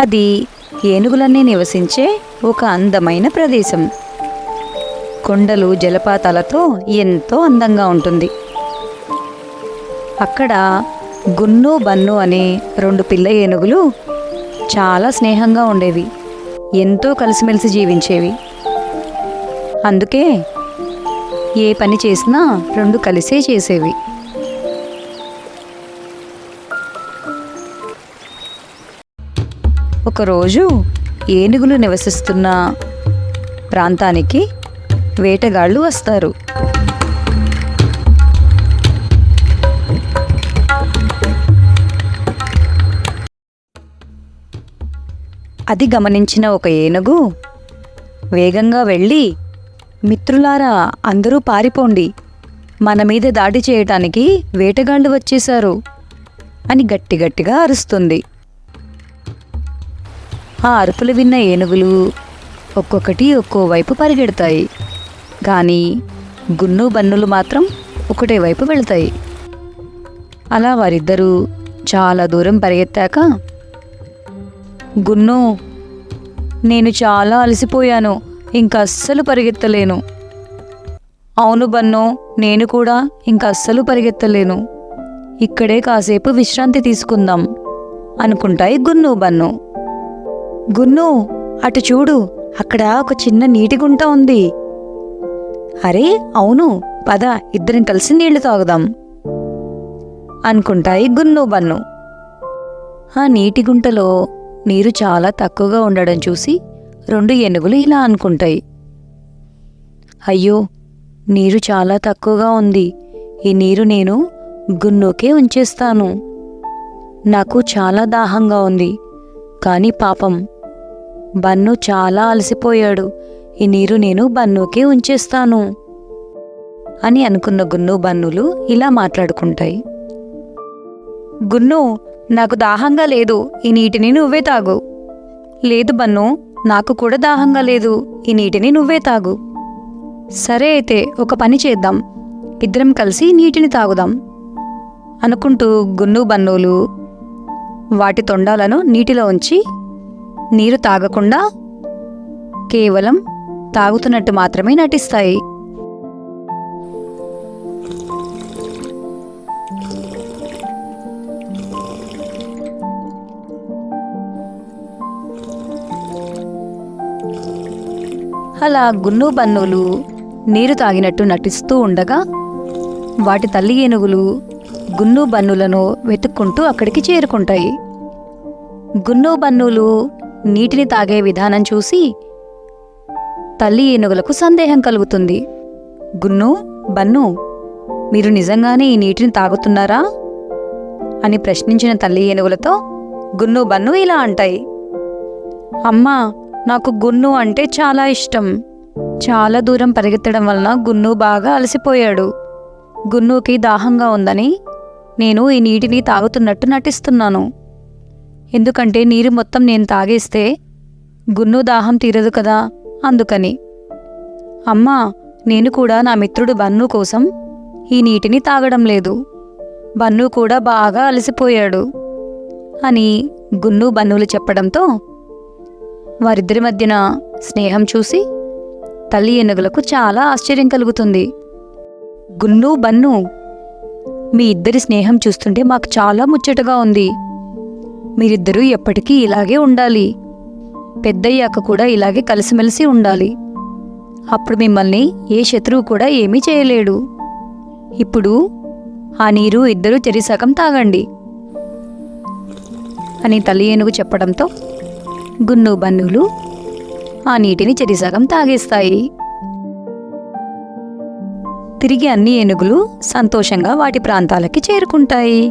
అది ఏనుగులన్నీ నివసించే ఒక అందమైన ప్రదేశం. కొండలు జలపాతాలతో ఎంతో అందంగా ఉంటుంది. అక్కడ గున్ను బన్ను అనే రెండు పిల్ల ఏనుగులు చాలా స్నేహంగా ఉండేవి. ఎంతో కలిసిమెలిసి జీవించేవి. అందుకే ఏ పని చేసినా రెండు కలిసే చేసేవి. ఒకరోజు ఏనుగులు నివసిస్తున్న ప్రాంతానికి వేటగాళ్ళు వస్తారు. అది గమనించిన ఒక ఏనుగు వేగంగా వెళ్ళి, మిత్రులారా, అందరూ పారిపోండి, మన మీద దాడి చేయటానికి వేటగాళ్ళు వచ్చేశారు అని గట్టిగట్టిగా అరుస్తుంది. ఆ అరుపులు విన్న ఏనుగులు ఒక్కొక్కటి ఒక్కో వైపు పరిగెడతాయి. కానీ గున్ను బన్నులు మాత్రం ఒకటే వైపు వెళతాయి. అలా వారిద్దరూ చాలా దూరం పరిగెత్తాక, గున్ను, నేను చాలా అలసిపోయాను, ఇంకా అస్సలు పరిగెత్తలేను. అవును బన్ను, నేను కూడా ఇంకా అస్సలు పరిగెత్తలేను, ఇక్కడే కాసేపు విశ్రాంతి తీసుకుందాం అనుకుంటాయి గున్ను బన్ను. గున్ను, అటు చూడు, అక్కడ ఒక చిన్న నీటి గుంట ఉంది. అరే అవును, పద, ఇద్దరం కలిసి నీళ్లు తాగుదాం అనుకుంటాయి గున్ను బన్ను. ఆ నీటి గుంటలో నీరు చాలా తక్కువగా ఉండడం చూసి రెండు ఏనుగులు ఇలా అనుకుంటాయి, అయ్యో, నీరు చాలా తక్కువగా ఉంది, ఈ నీరు నేను గున్నుకే ఉంచేస్తాను. నాకు చాలా దాహంగా ఉంది, కానీ పాపం బన్ను చాలా అలసిపోయాడు, ఈ నీరు నేను బన్నుకే ఉంచేస్తాను అని అనుకున్న గున్ను బన్నులు ఇలా మాట్లాడుకుంటాయి. గున్ను, నాకు దాహంగా లేదు, ఈ నీటిని నువ్వే తాగు. లేదు బన్ను, నాకు కూడా దాహంగా లేదు, ఈ నీటిని నువ్వే తాగు. సరే అయితే ఒక పని చేద్దాం, ఇద్దరం కలిసి నీటిని తాగుదాం అనుకుంటూ గున్ను బన్నులు వాటి తొండాలను నీటిలో ఉంచి నీరు తాగకుండా కేవలం తాగుతున్నట్టు మాత్రమే నటిస్తాయి. అలా గున్ను బన్నులు నీరు తాగినట్టు నటిస్తూ ఉండగా వాటి తల్లి ఏనుగులు గున్ను బన్నులను వెతుక్కుంటూ అక్కడికి చేరుకుంటాయి. గున్ను బన్నులు నీటిని తాగే విధానం చూసి తల్లి ఏనుగులకు సందేహం కలుగుతుంది. గున్ను బన్ను, మీరు నిజంగానే ఈ నీటిని తాగుతున్నారా అని ప్రశ్నించిన తల్లి ఏనుగులతో గున్ను బన్ను ఇలా అంటాయి, అమ్మా, నాకు గున్ను అంటే చాలా ఇష్టం. చాలా దూరం పరిగెత్తడం వలన గున్ను బాగా అలసిపోయాడు. గున్నుకి దాహంగా ఉందని నేను ఈ నీటిని తాగుతున్నట్టు నటిస్తున్నాను. ఎందుకంటే నీరు మొత్తం నేను తాగేస్తే గున్ను దాహం తీరదు కదా, అందుకని. అమ్మా, నేను కూడా నా మిత్రుడు బన్ను కోసం ఈ నీటిని తాగడం లేదు. బన్ను కూడా బాగా అలసిపోయాడు అని గున్ను బన్నులు చెప్పడంతో వారిద్దరి మధ్యన స్నేహం చూసి తల్లి ఏనుగులకు చాలా ఆశ్చర్యం కలుగుతుంది. గున్ను బన్ను, మీ ఇద్దరి స్నేహం చూస్తుంటే మాకు చాలా ముచ్చటగా ఉంది. మీరిద్దరూ ఎప్పటికీ ఇలాగే ఉండాలి. పెద్దయ్యాక కూడా ఇలాగే కలిసిమెలిసి ఉండాలి. అప్పుడు మిమ్మల్ని ఏ శత్రువు కూడా ఏమీ చేయలేడు. ఇప్పుడు ఆ నీరు ఇద్దరూ చెరిసగం తాగండి అని తల్లి ఏనుగు చెప్పడంతో గున్ను బన్నులు ఆ నీటిని చెరిసగం తాగేస్తాయి. తిరిగి అన్ని ఏనుగులు సంతోషంగా వాటి ప్రాంతాలకి చేరుకుంటాయి.